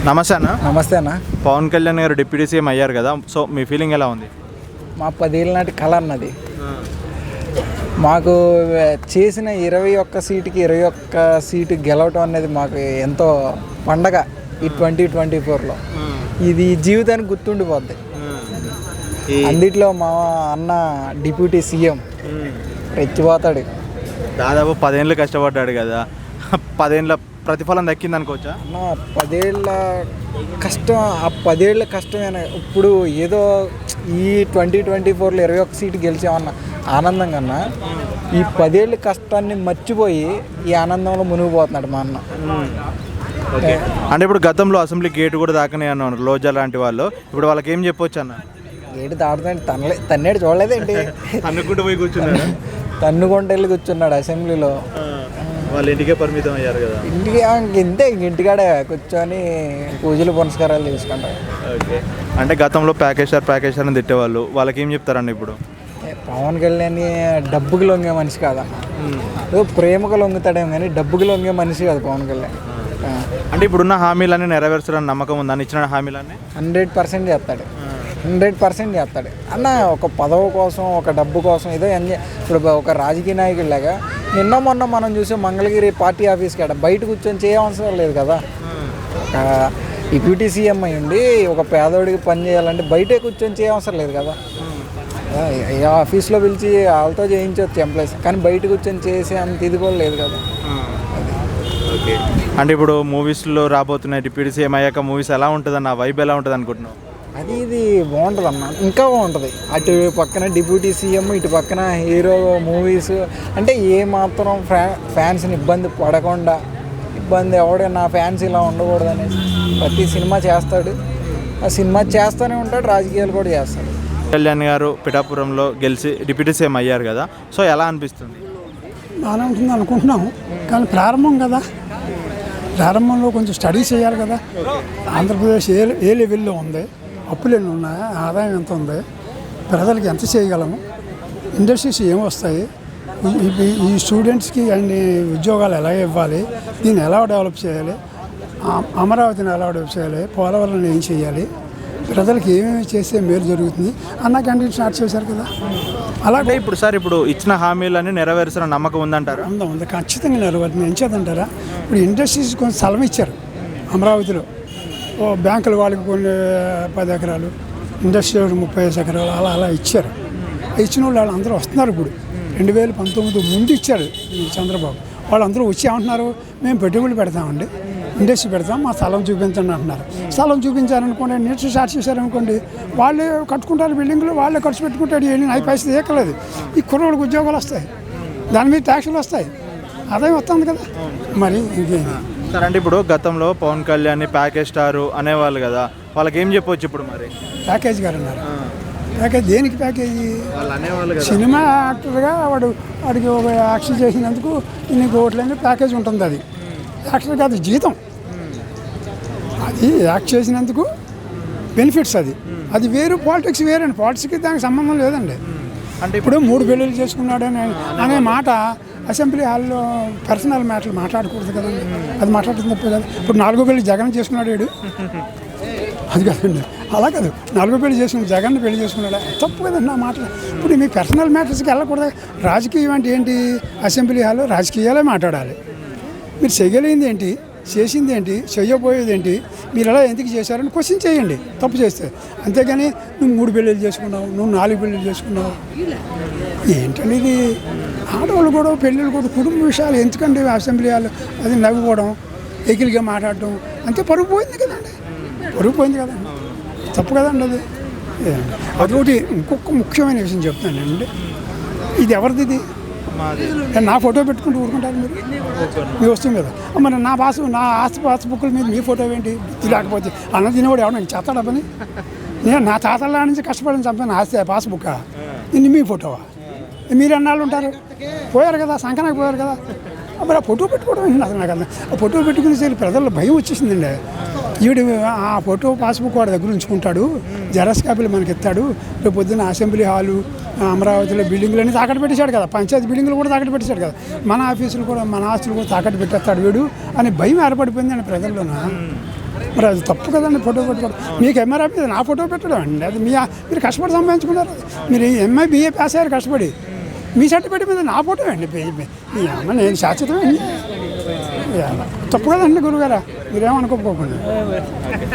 నమస్తే అన్న. నమస్తే అన్న. పవన్ కళ్యాణ్ గారు డిప్యూటీ సీఎం అయ్యారు కదా, సో మీ ఫీలింగ్ ఎలా ఉంది? మా 10 ఏళ్ళ నాటి కళ అన్నది. మాకు చేసిన 21 సీటుకి 21 సీటు గెలవటం అనేది మాకు ఎంతో పండగ. ఈ 2024లో ఇది జీవితానికి గుర్తుండిపోద్ది. అందుట్లో మా అన్న డిప్యూటీ సీఎం రెచ్చిపోతాడు. దాదాపు 10 ఏళ్ళు కష్టపడ్డాడు కదా, 10 ఏళ్ళ ప్రతిఫలం దక్కింది అనుకోవచ్చా? అన్న 10 ఏళ్ళ కష్టం, ఆ 10 ఏళ్ళ కష్టమేనా ఇప్పుడు ఏదో ఈ 2024లో 21 సీటు గెలిచామన్న ఆనందం కన్నా ఈ 10 ఏళ్ళ కష్టాన్ని మర్చిపోయి ఈ ఆనందంలో మునిగిపోతున్నాడు మా అన్న. అంటే ఇప్పుడు గతంలో అసెంబ్లీ గేటు కూడా దాకనే అన్నారు రోజా లాంటి వాళ్ళు, ఇప్పుడు వాళ్ళకి ఏం చెప్పొచ్చు అన్న? గేటు దాటుతుంటే తన్నేడు చూడలేదేంటి? తన్నుకుంటూ పోయి కూర్చున్నాడు, తన్నుకుంటూ వెళ్ళి కూర్చున్నాడు అసెంబ్లీలో. వాళ్ళ ఇంటికే పరిమితం అయ్యారు కదా. ఇంతే, ఇంటికాడే కూర్చొని పూజలు పునస్కారాలు చేసుకుంటారు. ఓకే, అంటే గతంలో ప్యాకేజ్ అని తిట్టేవాళ్ళు, వాళ్ళకి ఏం చెప్తారండి ఇప్పుడు? పవన్ కళ్యాణ్ డబ్బుకి లొంగే మనిషి కాదన్న. ప్రేమకు లొంగుతాడేమో కానీ డబ్బుకి లొంగే మనిషి కాదు పవన్ కళ్యాణ్. అంటే ఇప్పుడున్న హామీలన్నీ నెరవేర్చాలని నమ్మకం ఉందని, ఇచ్చిన హామీలన్నీ 100% చేస్తాడు. 100% చేస్తాడు అన్న. ఒక పదవి కోసం, ఒక డబ్బు కోసం ఏదో ఎంజాయ్. ఇప్పుడు ఒక రాజకీయ నాయకుడిలాగా నిన్న మొన్న మనం చూసే మంగళగిరి పార్టీ ఆఫీస్ కాడ బయట కూర్చొని చేయవసరం లేదు కదా. ఒక డిప్యూటీ సీఎం అయ్యండి ఒక పేదోడికి పని చేయాలంటే బయటే కూర్చొని చేయవసరం లేదు కదా. ఆఫీస్లో పిలిచి వాళ్ళతో చేయించవచ్చు ఎంప్లాయీస్, కానీ బయట కూర్చొని చేసే అంత ఇది కూడా లేదు కదా. ఓకే, అంటే ఇప్పుడు మూవీస్లో రాబోతున్నాయి డిప్యూటీ సీఎం అయ్యాక మూవీస్ ఎలా ఉంటుంది అన్న, వైబ్ ఎలా ఉంటుంది అనుకుంటున్నావు? అది ఇది బాగుంటుంది అన్న, ఇంకా బాగుంటుంది. అటు పక్కన డిప్యూటీ సీఎం, ఇటు పక్కన హీరో మూవీస్. అంటే ఏ మాత్రం ఫ్యాన్స్ని ఇబ్బంది పడకుండా, ఇబ్బంది ఎవడే నా ఫ్యాన్స్ ఇలా ఉండకూడదు అనేసి ప్రతి సినిమా చేస్తాడు. ఆ సినిమా చేస్తూనే ఉంటాడు, రాజకీయాలు కూడా చేస్తాడు. కళ్యాణ్ గారు పిఠాపురంలో గెలిచి డిప్యూటీ సీఎం అయ్యారు కదా, సో ఎలా అనిపిస్తుంది? బాగానే ఉంటుంది అనుకుంటున్నాము, కానీ ప్రారంభం కదా, ప్రారంభంలో కొంచెం స్టడీ చేయాలి కదా. ఆంధ్రప్రదేశ్ ఏ లెవెల్లో ఉంది, అప్పులు ఎన్ని ఉన్నాయి, ఆదాయం ఎంత ఉంది, ప్రజలకు ఎంత చేయగలము, ఇండస్ట్రీస్ ఏమొస్తాయి, ఈ స్టూడెంట్స్కి అన్ని ఉద్యోగాలు ఎలా ఇవ్వాలి, దీన్ని ఎలా డెవలప్ చేయాలి, అమరావతిని ఎలా డెవలప్ చేయాలి, పోలవరం ఏం చేయాలి, ప్రజలకు ఏమేమి చేస్తే మేలు జరుగుతుంది అన్న క్యాండిడేట్ స్టార్ట్ చేశారు కదా. అలాగే ఇప్పుడు సార్, ఇప్పుడు ఇచ్చిన హామీలన్నీ నెరవేర్చిన నమ్మకం ఉందంటారా? ఉంది, ఖచ్చితంగా నెరవేరుతుంది. ఏం చేద్దంటారా, ఇప్పుడు ఇండస్ట్రీస్ కొంచెం స్థలం ఇచ్చారు అమరావతిలో. బ్యాంకులు వాళ్ళకి కొన్ని 10 ఎకరాలు, ఇండస్ట్రీ 35 ఎకరాలు అలా ఇచ్చారు. ఇచ్చిన వాళ్ళు అందరూ వస్తున్నారు. ఇప్పుడు 2019 ముందు ఇచ్చారు చంద్రబాబు. వాళ్ళందరూ వచ్చి ఏమంటున్నారు, మేము పెట్టుబడులు పెడతామండి, ఇండస్ట్రీ పెడతాం, మా స్థలం చూపించండి అంటున్నారు. స్థలం చూపించారనుకోండి, ఇండస్ట్రీ స్టార్ట్ చేశారనుకోండి, వాళ్ళే కట్టుకుంటారు బిల్డింగ్లు, వాళ్ళే ఖర్చు పెట్టుకుంటాడు. ఏమి 5 పైసలు ఏకలేదు. ఈ కుర్రోళ్ళకి ఉద్యోగాలు వస్తాయి, దాని మీద ట్యాక్సులు వస్తాయి, ఆదాయం వస్తుంది కదా. మరి ఇంకేం సార్, అంటే ఇప్పుడు గతంలో పవన్ కళ్యాణ్ ప్యాకేజ్ స్టార్ అనేవాళ్ళు కదా, వాళ్ళకి ఏం చెప్పవచ్చు ఇప్పుడు? మరి ప్యాకేజ్ గారు అన్నారు. ప్యాకేజ్ దేనికి ప్యాకేజీ? సినిమా యాక్టర్గా వాడికి ఒక యాక్షన్ చేసినందుకు ఇన్ని కోట్లైన ప్యాకేజ్ ఉంటుంది. అది యాక్టర్ కాదు, జీతం. అది యాక్ట్ చేసినందుకు బెనిఫిట్స్. అది వేరు, పాలిటిక్స్ వేరండి. పాలిటిక్స్కి దానికి సంబంధం లేదండి. అంటే ఇప్పుడు 3 పెళ్ళిళ్ళు చేసుకున్నాడు అనే మాట అసెంబ్లీ హాల్లో పర్సనల్ మ్యాటర్లు మాట్లాడకూడదు కదండి. అది మాట్లాడుతుంది తప్పే కదా. ఇప్పుడు 4వ పెళ్ళి జగన్ చేసుకున్నాడు వీడు, అది కదండి. అలా కాదు, 4వ పెళ్లి చేసుకున్నాడు, జగన్ పెళ్లి చేసుకున్నాడు, తప్పు కదండి నా మాటలు. ఇప్పుడు మీ పర్సనల్ మ్యాటర్స్కి వెళ్ళకూడదు. రాజకీయం అంటే ఏంటి? అసెంబ్లీ హాల్లో రాజకీయాలే మాట్లాడాలి. మీరు చేయగలిగింది ఏంటి, చేసింది ఏంటి, చేయబోయేది ఏంటి, మీరు ఎలా ఎందుకు చేశారని క్వశ్చన్ చేయండి తప్పు చేస్తే. అంతేగాని నువ్వు 3 పెళ్ళిళ్ళు చేసుకున్నావు, నువ్వు 4 పెళ్ళిళ్ళు చేసుకున్నావు, ఏంటండి ఇది? ఆడవాళ్ళు కూడా పెళ్ళిళ్ళు కూడా కుటుంబ విషయాలు ఎందుకండి అసెంబ్లీ హాల్ అది నవ్వుకోవడం, ఎకిలిగా మాట్లాడటం, అంతే పరుగు పోయింది కదండి. పరుగు పోయింది కదండి, తప్పు కదండి అది. అదొకటి. ఇంకొక ముఖ్యమైన విషయం చెప్తానండి, ఇది ఎవరిది? ఇది నా ఫోటో పెట్టుకుంటూ ఊరుకుంటారు మీరు? మీ వస్తుంది కదా. మరి నా పాస్బుక్ల మీద మీ ఫోటో ఏంటి? లేకపోతే అన్న తినేవాడు ఎవరు నేను చేస్తాడా పని? నేను నా తాతల నుంచి కష్టపడిన చంపాను ఆస్తి పాస్బుక్, ఇది మీ ఫోటోవా? మీరు ఎన్నాళ్ళు ఉంటారు? పోయారు కదా, సంకనాకి పోయారు కదా. మరి ఆ ఫోటో పెట్టుకోవడం ఏంటి అసలు? నాకు ఆ ఫోటో పెట్టుకునేసరికి ప్రజల్లో భయం వచ్చేసిందండి. ఈవిడ ఆ ఫోటో పాస్బుక్ వాడి దగ్గర ఉంచుకుంటాడు, జెరాక్స్ కాపీలు మనకి ఇస్తాడు, రేపు పొద్దున్న అసెంబ్లీ హాలు, అమరావతిలో బిల్డింగ్లన్నీ తాకట్టు పెట్టేశాడు కదా, పంచాయతీ బిల్డింగ్లు కూడా తాకట్టు పెట్టేశాడు కదా, మన ఆఫీసులు కూడా, మన ఆస్తులు కూడా తాకట్టు పెట్టేస్తాడు వీడు అని భయం ఏర్పడిపోయిందండి ప్రజల్లోన. మరి అది తప్పు కదండి ఫోటో పెట్టుకోవడం. మీకు ఎంఆర్ఐ మీద నా ఫోటో పెట్టడం అండి, అది మీరు కష్టపడి సంపాదించుకున్నారు. మీరు ఎంఐ బిఏ పాస్ అయ్యారు కష్టపడి, మీ సర్టిఫికేట్ మీద నా ఫోటో అండి. నేను శాశ్వతమే అండి, తప్పు కదండి గురుగారా, మీరేమనుకోకపోకుండా.